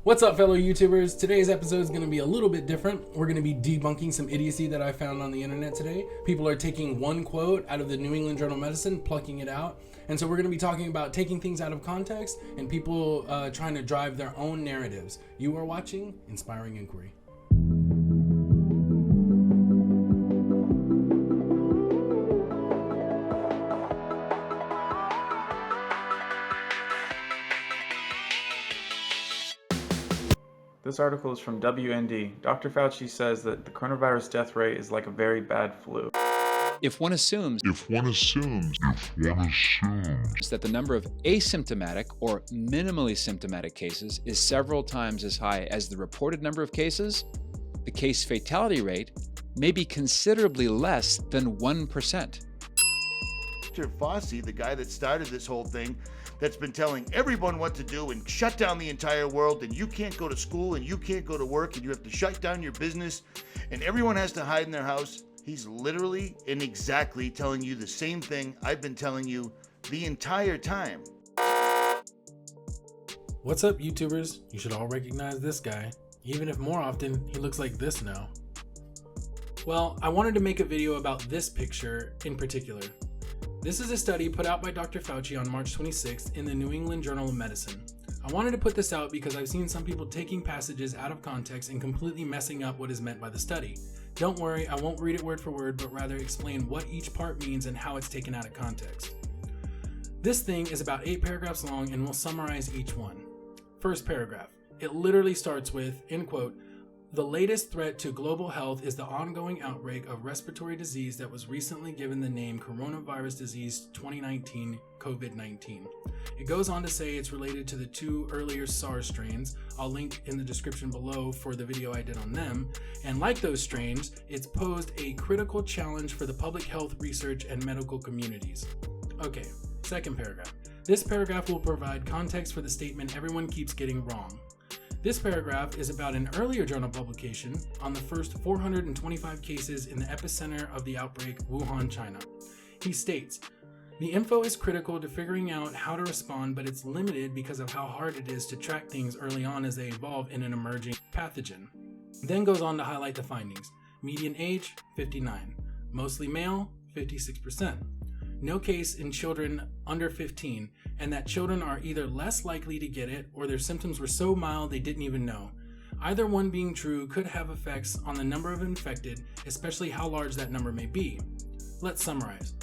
What's up, fellow YouTubers? Today's episode is going to be a little bit different. We're going to be debunking some idiocy that I found on the internet today. People are taking one quote out of the New England Journal of Medicine, plucking it out. And so we're going to be talking about taking things out of context and people trying to drive their own narratives. You are watching Inspiring Inquiry. This article is from WND. Dr. Fauci says that the coronavirus death rate is like a very bad flu. If one assumes that the number of asymptomatic or minimally symptomatic cases is several times as high as the reported number of cases, the case fatality rate may be considerably less than 1%. Dr. Fauci, the guy that started this whole thing, that's been telling everyone what to do and shut down the entire world, and you can't go to school and you can't go to work and you have to shut down your business and everyone has to hide in their house. He's literally and exactly telling you the same thing I've been telling you the entire time. What's up, YouTubers? You should all recognize this guy, even if more often he looks like this now. Well, I wanted to make a video about this picture in particular. This is a study put out by Dr. Fauci on March 26th in the New England Journal of Medicine. I wanted to put this out because I've seen some people taking passages out of context and completely messing up what is meant by the study. Don't worry, I won't read it word for word, but rather explain what each part means and how it's taken out of context. This thing is about 8 paragraphs long and we'll summarize each one. First paragraph. It literally starts with, end quote, "The latest threat to global health is the ongoing outbreak of respiratory disease that was recently given the name coronavirus disease 2019 COVID-19. It goes on to say it's related to the 2 earlier SARS strains. I'll link in the description below for the video I did on them. And like those strains, it's posed a critical challenge for the public health research and medical communities." Okay, second paragraph. This paragraph will provide context for the statement everyone keeps getting wrong. This paragraph is about an earlier journal publication on the first 425 cases in the epicenter of the outbreak, Wuhan, China. He states, "The info is critical to figuring out how to respond, but it's limited because of how hard it is to track things early on as they evolve in an emerging pathogen." Then goes on to highlight the findings. Median age, 59. Mostly male, 56%. No case in children under 15, and that children are either less likely to get it or their symptoms were so mild they didn't even know. Either one being true could have effects on the number of infected, especially how large that number may be. Let's summarize.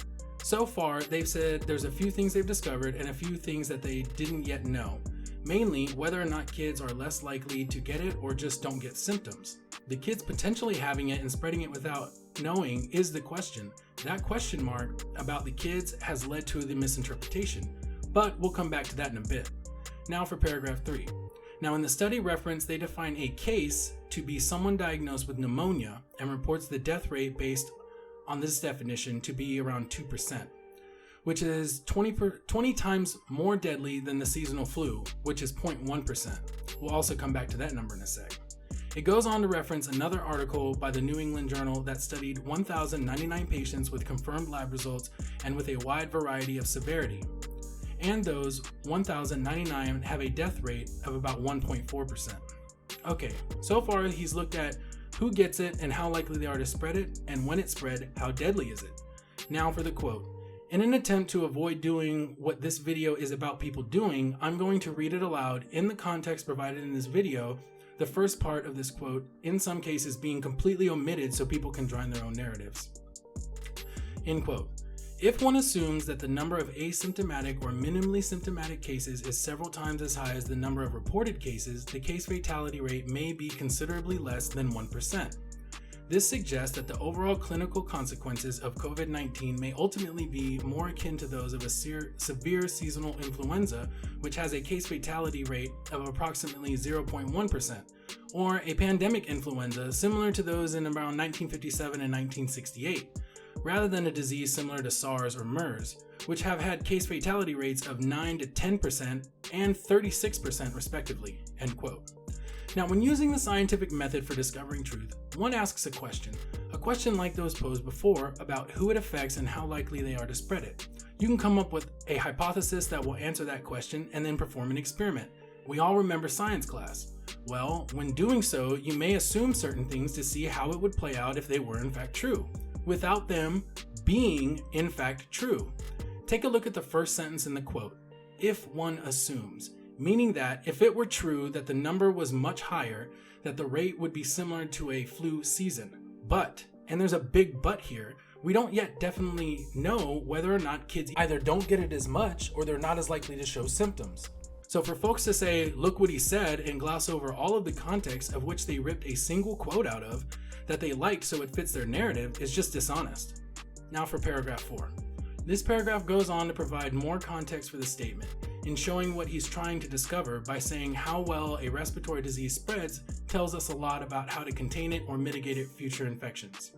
So far, they've said there's a few things they've discovered and a few things that they didn't yet know. Mainly, whether or not kids are less likely to get it or just don't get symptoms. The kids potentially having it and spreading it without knowing is the question. That question mark about the kids has led to the misinterpretation, but we'll come back to that in a bit. Now for paragraph 3. Now in the study reference, they define a case to be someone diagnosed with pneumonia and reports the death rate based on this definition to be around 2%, which is 20 times more deadly than the seasonal flu, which is 0.1%. We'll also come back to that number in a sec. It goes on to reference another article by the New England Journal that studied 1,099 patients with confirmed lab results and with a wide variety of severity. And those 1,099 have a death rate of about 1.4%. Okay, so far he's looked at who gets it and how likely they are to spread it, and when it's spread, how deadly is it. Now for the quote. In an attempt to avoid doing what this video is about people doing, I'm going to read it aloud in the context provided in this video, the first part of this quote, in some cases being completely omitted so people can draw their own narratives. End quote. If one assumes that the number of asymptomatic or minimally symptomatic cases is several times as high as the number of reported cases, the case fatality rate may be considerably less than 1%. This suggests that the overall clinical consequences of COVID-19 may ultimately be more akin to those of a severe seasonal influenza, which has a case fatality rate of approximately 0.1%, or a pandemic influenza similar to those in around 1957 and 1968, rather than a disease similar to SARS or MERS, which have had case fatality rates of 9 to 10% and 36% respectively." End quote. Now, when using the scientific method for discovering truth, one asks a question like those posed before about who it affects and how likely they are to spread it. You can come up with a hypothesis that will answer that question and then perform an experiment. We all remember science class. Well, when doing so, you may assume certain things to see how it would play out if they were in fact true, without them being in fact true. Take a look at the first sentence in the quote. If one assumes, meaning that if it were true that the number was much higher, that the rate would be similar to a flu season. But, and there's a big but here, we don't yet definitely know whether or not kids either don't get it as much or they're not as likely to show symptoms. So for folks to say, look what he said, and gloss over all of the context of which they ripped a single quote out of that they liked so it fits their narrative is just dishonest. Now for paragraph 4. This paragraph goes on to provide more context for the statement, in showing what he's trying to discover by saying how well a respiratory disease spreads tells us a lot about how to contain it or mitigate it future infections.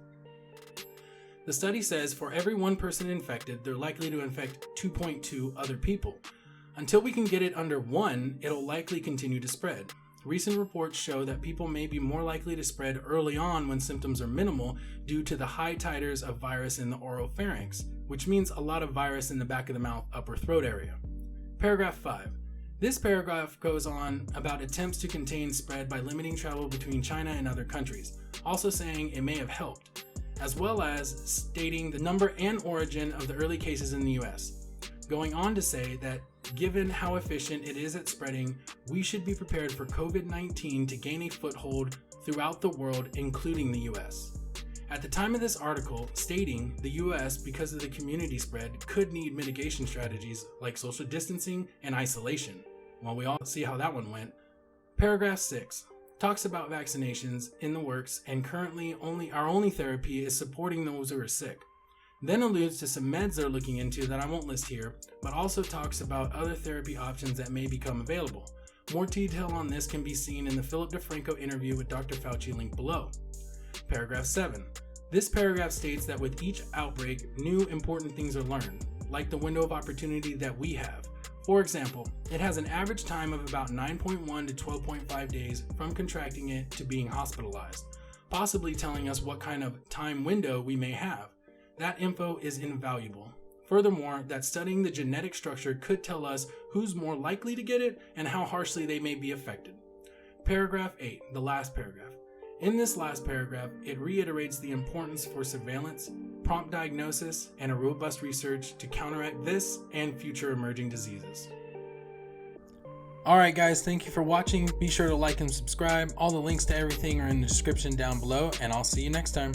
The study says for every one person infected, they're likely to infect 2.2 other people. Until we can get it under 1, it'll likely continue to spread. Recent reports show that people may be more likely to spread early on when symptoms are minimal due to the high titers of virus in the oropharynx, which means a lot of virus in the back of the mouth, upper throat area. Paragraph 5. This paragraph goes on about attempts to contain spread by limiting travel between China and other countries, also saying it may have helped, as well as stating the number and origin of the early cases in the US, going on to say that given how efficient it is at spreading, we should be prepared for COVID-19 to gain a foothold throughout the world, including the US. At the time of this article, stating the US, because of the community spread, could need mitigation strategies like social distancing and isolation. Well, we all see how that one went. Paragraph 6 talks about vaccinations in the works, and currently our only therapy is supporting those who are sick. Then alludes to some meds they're looking into that I won't list here, but also talks about other therapy options that may become available. More detail on this can be seen in the Philip DeFranco interview with Dr. Fauci linked below. Paragraph 7. This paragraph states that with each outbreak, new important things are learned, like the window of opportunity that we have. For example, it has an average time of about 9.1 to 12.5 days from contracting it to being hospitalized, possibly telling us what kind of time window we may have. That info is invaluable. Furthermore, that studying the genetic structure could tell us who's more likely to get it and how harshly they may be affected. Paragraph 8, the last paragraph. In this last paragraph, it reiterates the importance for surveillance, prompt diagnosis, and a robust research to counteract this and future emerging diseases. Alright guys, thank you for watching. Be sure to like and subscribe. All the links to everything are in the description down below, and I'll see you next time.